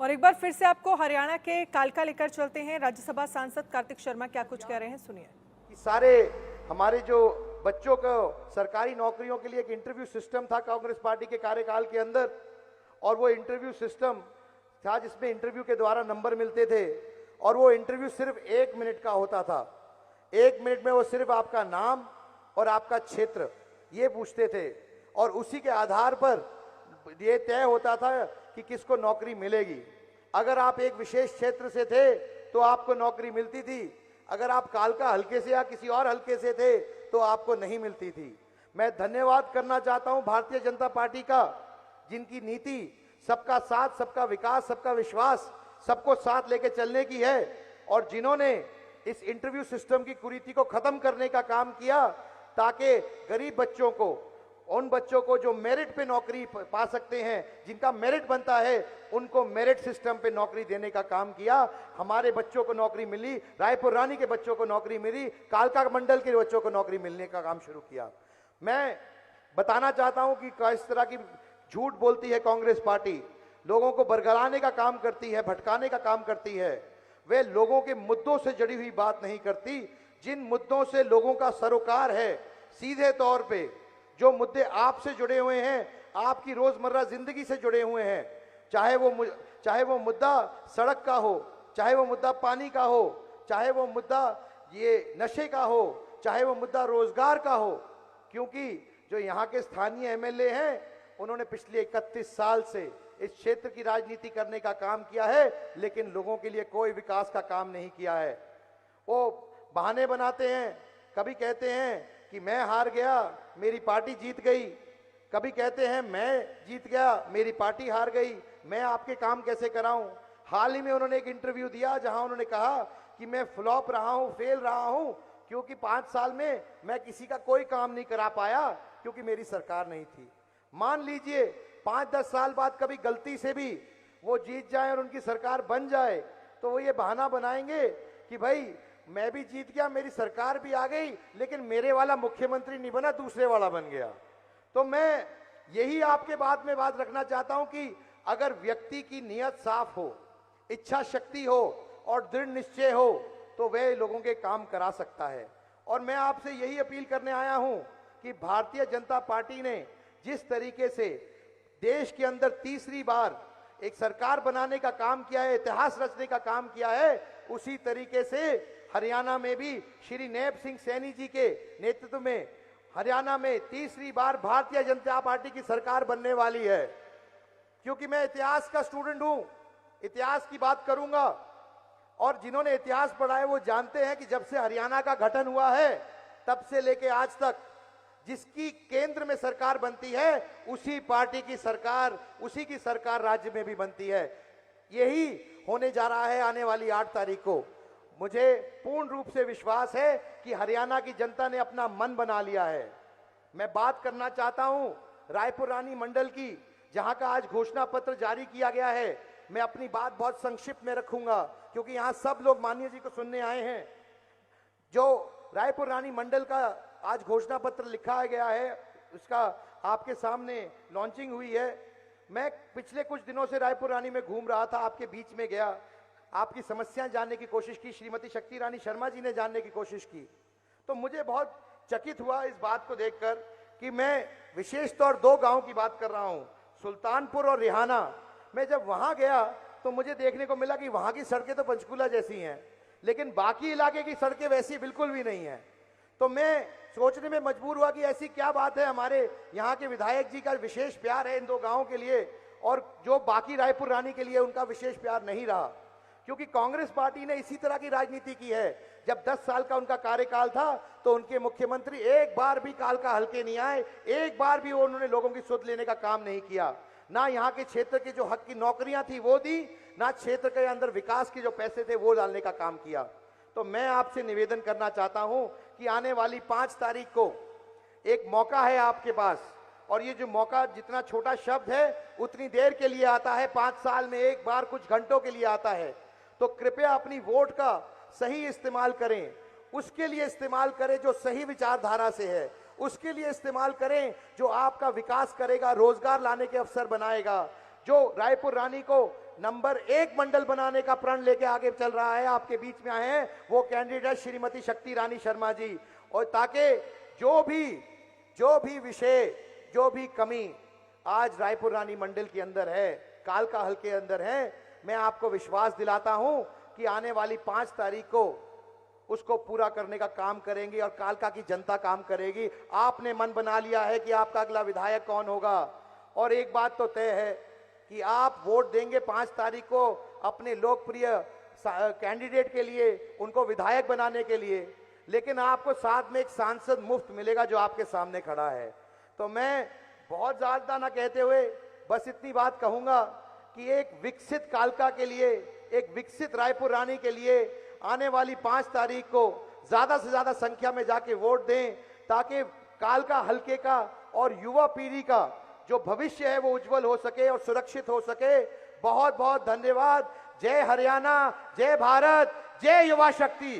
और एक बार फिर से आपको हरियाणा के कालका लेकर चलते हैं। राज्यसभा सांसद कार्तिक शर्मा क्या कुछ कह रहे हैं, सुनिए। कि सारे हमारे जो बच्चों को सरकारी नौकरियों के लिए एक इंटरव्यू सिस्टम था कांग्रेस पार्टी के कार्यकाल के अंदर, और वो इंटरव्यू सिस्टम था जिसमें इंटरव्यू के द्वारा नंबर मिलते थे, और वो इंटरव्यू सिर्फ 1 मिनट का होता था। 1 मिनट में वो सिर्फ आपका नाम और आपका क्षेत्र ये पूछते थे, और उसी के आधार पर ये तय होता था कि किसको नौकरी मिलेगी। अगर आप एक विशेष क्षेत्र से थे तो आपको नौकरी मिलती थी, अगर आप कालका हल्के से या किसी और हल्के से थे तो आपको नहीं मिलती थी। मैं धन्यवाद करना चाहता हूं भारतीय जनता पार्टी का, जिनकी नीति सबका साथ, सबका विकास, सबका विश्वास, सबको साथ लेके चलने की है, और जिन्होंने इस इंटरव्यू सिस्टम की कुरीति को खत्म करने का काम किया ताकि गरीब बच्चों को, उन बच्चों को जो मेरिट पे नौकरी पा सकते हैं, जिनका मेरिट बनता है, उनको मेरिट सिस्टम पे नौकरी देने का काम किया। हमारे बच्चों को नौकरी मिली, रायपुर रानी के बच्चों को नौकरी मिली, कालका मंडल के बच्चों को नौकरी मिलने का काम शुरू किया। मैं बताना चाहता हूं कि इस तरह की झूठ बोलती है कांग्रेस पार्टी, लोगों को बरगलाने का काम करती है, भटकाने का काम करती है। वे लोगों के मुद्दों से जुड़ी हुई बात नहीं करती। जिन मुद्दों से लोगों का सरोकार है, सीधे तौर पे जो मुद्दे आपसे जुड़े हुए हैं, आपकी रोजमर्रा जिंदगी से जुड़े हुए हैं, चाहे वो मुद्दा सड़क का हो, चाहे वो मुद्दा पानी का हो, चाहे वो मुद्दा ये नशे का हो, चाहे वो मुद्दा रोजगार का हो, क्योंकि जो यहाँ के स्थानीय एमएलए हैं, उन्होंने पिछले 31 साल से इस क्षेत्र की राजनीति करने का काम किया है, लेकिन लोगों के लिए कोई विकास का काम नहीं किया है। वो बहाने बनाते हैं, कभी कहते हैं कि मैं हार गया, मेरी पार्टी जीत गई, कभी कहते हैं मैं जीत गया, मेरी पार्टी हार गई, मैं आपके काम कैसे कराऊं। हाल ही में उन्होंने एक इंटरव्यू दिया जहां उन्होंने कहा कि मैं फ्लॉप रहा हूं, फेल रहा हूं, क्योंकि 5 साल में मैं किसी का कोई काम नहीं करा पाया क्योंकि मेरी सरकार नहीं थी। मान लीजिए 5-10 साल बाद कभी गलती से भी वो जीत जाए और उनकी सरकार बन जाए, तो वो ये बहाना बनाएंगे कि भाई मैं भी जीत गया, मेरी सरकार भी आ गई, लेकिन मेरे वाला मुख्यमंत्री नहीं बना, दूसरे वाला बन गया। तो मैं यही आपके बात में बात रखना चाहता हूं कि अगर व्यक्ति की नीयत साफ हो, इच्छा शक्ति हो और दृढ़ निश्चय हो, तो वह लोगों के काम करा सकता है। और मैं आपसे यही अपील करने आया हूं कि भारतीय जनता पार्टी ने जिस तरीके से देश के अंदर तीसरी बार एक सरकार बनाने का काम किया है, इतिहास रचने का काम किया है, उसी तरीके से हरियाणा में भी श्री नैब सिंह सैनी जी के नेतृत्व में हरियाणा में तीसरी बार भारतीय जनता पार्टी की सरकार बनने वाली है। क्योंकि मैं इतिहास का स्टूडेंट हूं, इतिहास की बात करूंगा, और जिन्होंने इतिहास पढ़ा है वो जानते हैं कि जब से हरियाणा का गठन हुआ है तब से लेके आज तक जिसकी केंद्र में सरकार बनती है, उसी पार्टी की सरकार, उसी की सरकार राज्य में भी बनती है। यही होने जा रहा है आने वाली 8 तारीख को। मुझे पूर्ण रूप से विश्वास है कि हरियाणा की जनता ने अपना मन बना लिया है। मैं बात करना चाहता हूं रायपुर रानी मंडल की, जहां का आज घोषणा पत्र जारी किया गया है। मैं अपनी बात बहुत संक्षिप्त में रखूंगा क्योंकि यहां सब लोग माननीय जी को सुनने आए हैं। जो रायपुर रानी मंडल का आज घोषणा पत्र लिखा गया है, उसका आपके सामने लॉन्चिंग हुई है। मैं पिछले कुछ दिनों से रायपुर रानी में घूम रहा था, आपके बीच में गया, आपकी समस्याएं जानने की कोशिश की, श्रीमती शक्ति रानी शर्मा जी ने जानने की कोशिश की, तो मुझे बहुत चकित हुआ इस बात को देखकर कि मैं विशेष तौर 2 गांव की बात कर रहा हूं, सुल्तानपुर और रिहाना। मैं जब वहां गया तो मुझे देखने को मिला कि वहां की सड़कें तो पंचकूला जैसी हैं, लेकिन बाकी इलाके की सड़कें वैसी बिल्कुल भी नहीं है। तो मैं सोचने में मजबूर हुआ कि ऐसी क्या बात है, हमारे यहाँ के विधायक जी का विशेष प्यार है इन 2 गांवों के लिए, और जो बाकी रायपुर रानी के लिए उनका विशेष प्यार नहीं रहा। क्योंकि कांग्रेस पार्टी ने इसी तरह की राजनीति की है। जब 10 साल का उनका कार्यकाल था तो उनके मुख्यमंत्री एक बार भी कालका हल्के नहीं आए, एक बार भी उन्होंने लोगों की सुध लेने का काम नहीं किया। ना यहाँ के क्षेत्र के जो हक की नौकरियां थी वो दी, ना क्षेत्र के अंदर विकास के जो पैसे थे वो डालने का काम किया। तो मैं आपसे निवेदन करना चाहता हूं कि आने वाली 5 तारीख को एक मौका है आपके पास, और ये जो मौका जितना छोटा शब्द है उतनी देर के लिए आता है, 5 साल में एक बार कुछ घंटों के लिए आता है। तो कृपया अपनी वोट का सही इस्तेमाल करें, उसके लिए इस्तेमाल करें जो सही विचारधारा से है, उसके लिए इस्तेमाल करें जो आपका विकास करेगा, रोजगार लाने के अवसर बनाएगा, जो रायपुर रानी को नंबर 1 मंडल बनाने का प्रण लेके आगे चल रहा है, आपके बीच में आए हैं वो कैंडिडेट श्रीमती शक्ति रानी शर्मा जी। और ताकि जो भी विषय, जो भी कमी आज रायपुर रानी मंडल के अंदर है, कालका हल्के अंदर है, मैं आपको विश्वास दिलाता हूं कि आने वाली 5 तारीख को उसको पूरा करने का काम करेंगे और कालका की जनता काम करेगी। आपने मन बना लिया है कि आपका अगला विधायक कौन होगा, और एक बात तो तय है कि आप वोट देंगे 5 तारीख को अपने लोकप्रिय कैंडिडेट के लिए, उनको विधायक बनाने के लिए, लेकिन आपको साथ में एक सांसद मुफ्त मिलेगा जो आपके सामने खड़ा है। तो मैं बहुत ज्यादा ना कहते हुए बस इतनी बात कहूंगा कि एक विकसित कालका के लिए, एक विकसित रायपुर रानी के लिए आने वाली 5 तारीख को ज्यादा से ज्यादा संख्या में जाके वोट दें, ताकि कालका हल्के का और युवा पीढ़ी का जो भविष्य है वो उज्जवल हो सके और सुरक्षित हो सके। बहुत बहुत धन्यवाद। जय हरियाणा, जय भारत, जय युवा शक्ति।